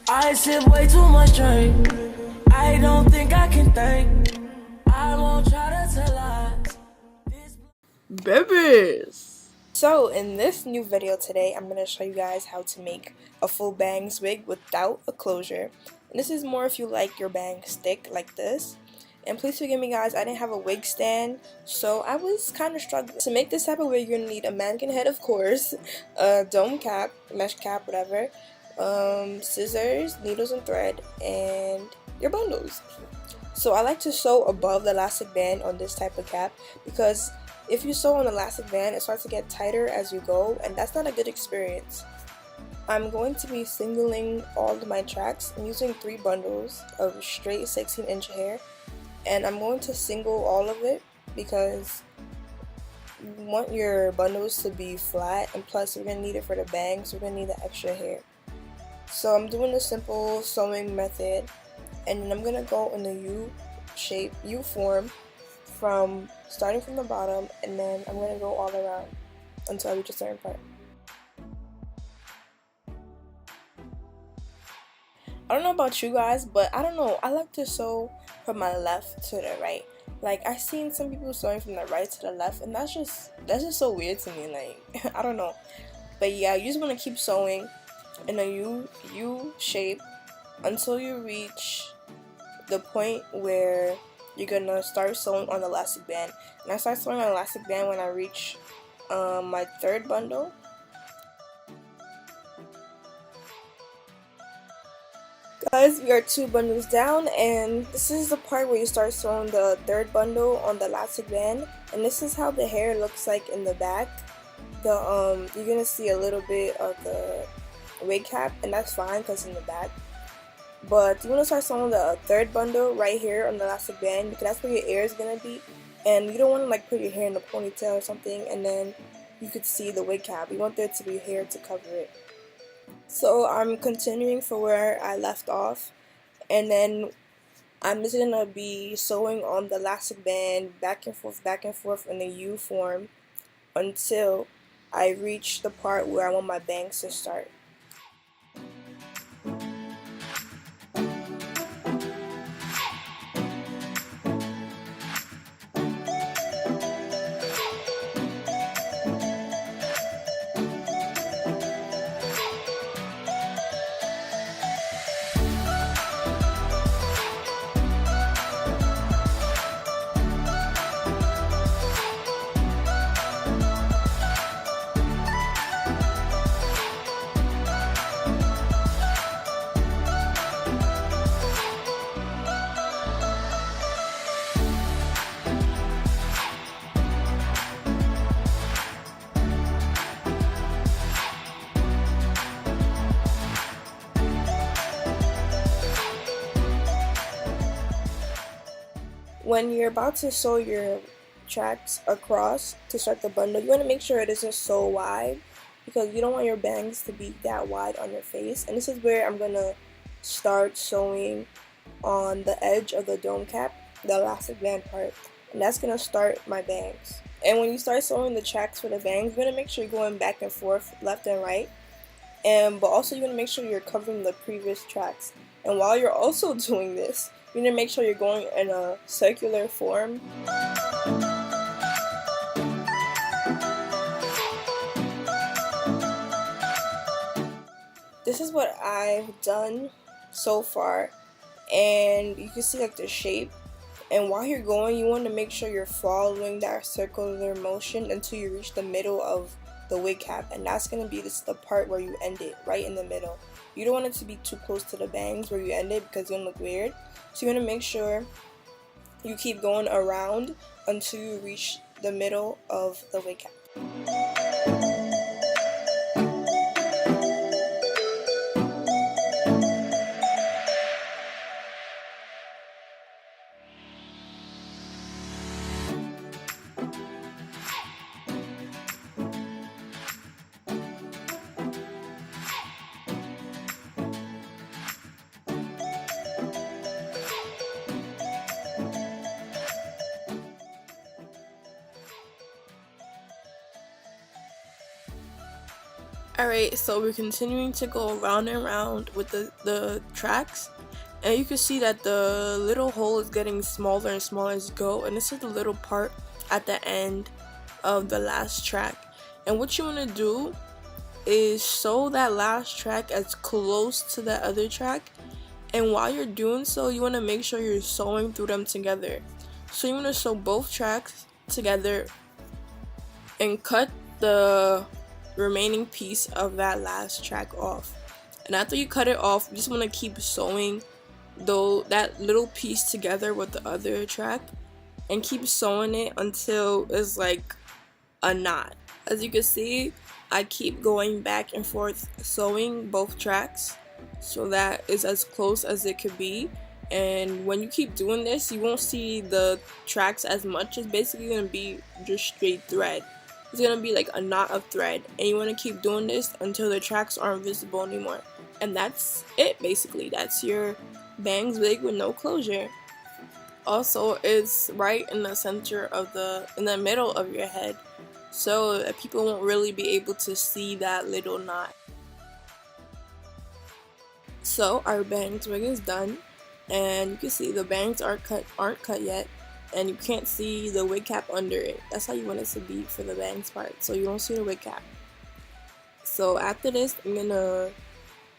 I sip way too much drink. I don't think I can think. I won't try to tell lies. Babies! So in this new video today, I'm going to show you guys how to make a full bangs wig without a closure. And this is more if you like your bangs thick like this. And please forgive me guys, I didn't have a wig stand, so I was kind of struggling. To make this type of wig, you're going to need a mannequin head, of course, a dome cap, mesh cap, whatever, scissors, needles and thread, and your bundles. So I like to sew above the elastic band on this type of cap because if you sew on the elastic band, it starts to get tighter as you go, and that's not a good experience. I'm going to be singling all of my tracks. I'm using 3 bundles of straight 16-inch hair, and I'm going to single all of it because you want your bundles to be flat, and plus we're going to need it for the bangs, so we're going to need the extra hair. So I'm doing a simple sewing method, and then I'm going to go in the U shape, U form, from starting from the bottom, and then I'm going to go all around until I reach a certain part. I don't know about you guys, but I don't know, I like to sew from my left to the right. Like, I've seen some people sewing from the right to the left, and that's just so weird to me. Like, I don't know. But yeah, you just want to keep sewing in a U shape until you reach the point where you're gonna start sewing on the elastic band. And I start sewing on the elastic band when I reach my 3rd bundle. Guys, we are 2 bundles down, and this is the part where you start sewing the 3rd bundle on the elastic band. And this is how the hair looks like in the back. You're gonna see a little bit of the wig cap, and that's fine because it's in the back. But you want to start sewing the 3rd bundle right here on the elastic band because that's where your ear is going to be. And you don't want to like put your hair in a ponytail or something and then you could see the wig cap. You want there to be hair to cover it. So I'm continuing for where I left off. And then I'm just going to be sewing on the elastic band back and forth in the U form until I reach the part where I want my bangs to start. When you're about to sew your tracks across to start the bundle, you want to make sure it isn't so wide because you don't want your bangs to be that wide on your face. And this is where I'm going to start sewing on the edge of the dome cap, the elastic band part, and that's going to start my bangs. And when you start sewing the tracks for the bangs, you're going to make sure you're going back and forth, left and right, but also you want to make sure you're covering the previous tracks. And while you're also doing this, you need to make sure you're going in a circular form. This is what I've done so far, and you can see like the shape. And while you're going, you want to make sure you're following that circular motion until you reach the middle of the wig cap, and that's going to be the part where you end it, right in the middle. You don't want it to be too close to the bangs where you end it because it's going to look weird. So you want to make sure you keep going around until you reach the middle of the wig cap. Alright, so we're continuing to go around and around with the tracks, and you can see that the little hole is getting smaller and smaller as you go, and this is the little part at the end of the last track. And what you want to do is sew that last track as close to that other track, and while you're doing so, you want to make sure you're sewing through them together. So you want to sew both tracks together and cut the remaining piece of that last track off. And after you cut it off, you just want to keep sewing that little piece together with the other track, and keep sewing it until it's like a knot. As you can see, I keep going back and forth sewing both tracks so that is as close as it could be. And when you keep doing this, you won't see the tracks as much. It's basically going to be just straight thread. It's going to be like a knot of thread, and you want to keep doing this until the tracks aren't visible anymore. And that's it, basically. That's your bangs wig with no closure. Also, it's right in the center of in the middle of your head, so that people won't really be able to see that little knot. So our bangs wig is done, and you can see the bangs aren't cut yet, and you can't see the wig cap under it. That's how you want it to be for the bangs part, so you don't see the wig cap. So after this, I'm gonna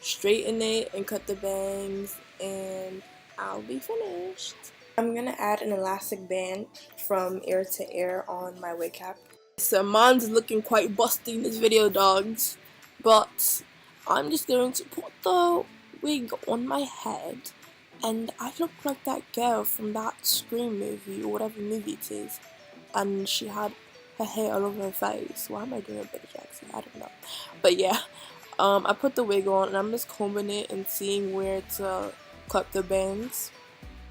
straighten it and cut the bangs, and I'll be finished. I'm gonna add an elastic band from ear to ear on my wig cap. So mine's looking quite busty in this video, dogs, but I'm just going to put the wig on my head, and I look like that girl from that Scream movie or whatever movie it is, and she had her hair all over her face. Why am I doing a British accent? I don't know. But yeah, I put the wig on, and I'm just combing it and seeing where to cut the bangs.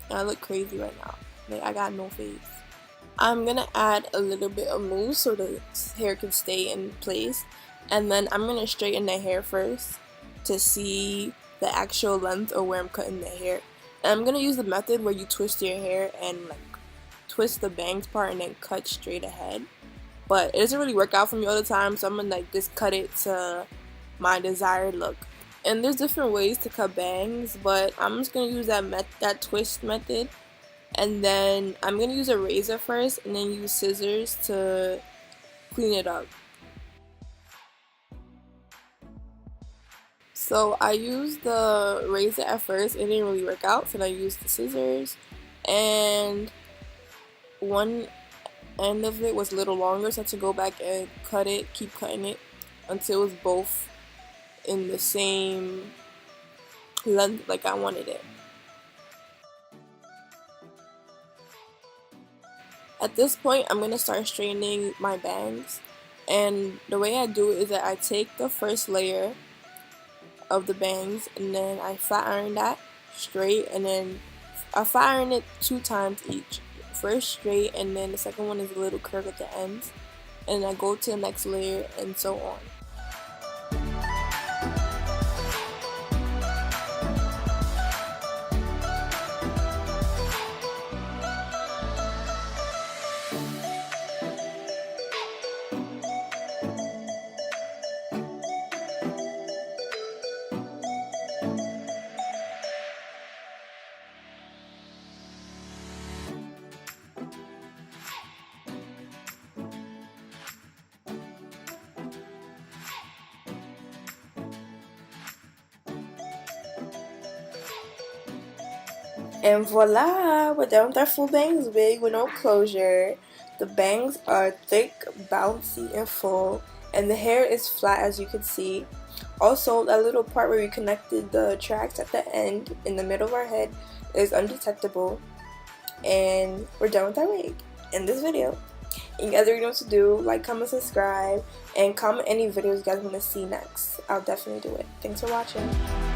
And I look crazy right now. Like, I got no face. I'm gonna add a little bit of mousse so the hair can stay in place, and then I'm gonna straighten the hair first to see the actual length of where I'm cutting the hair. And I'm gonna use the method where you twist your hair and like twist the bangs part and then cut straight ahead, but it doesn't really work out for me all the time, so I'm gonna like just cut it to my desired look. And there's different ways to cut bangs, but I'm just gonna use that twist method, and then I'm gonna use a razor first and then use scissors to clean it up. So I used the razor at first, it didn't really work out, so I used the scissors, and one end of it was a little longer, so I had to go back and cut it, keep cutting it until it was both in the same length like I wanted it. At this point, I'm going to start straightening my bangs, and the way I do it is that I take the first layer of the bangs and then I flat iron that straight, and then I flat iron it 2 times each. First straight, and then the second one is a little curve at the ends, and I go to the next layer and so on. And voila, we're done with our full bangs wig with no closure. The bangs are thick, bouncy, and full, and the hair is flat as you can see. Also, that little part where we connected the tracks at the end in the middle of our head is undetectable. And we're done with our wig in this video. You guys already know what to do. Like, comment, subscribe, and comment any videos you guys want to see next. I'll definitely do it. Thanks for watching.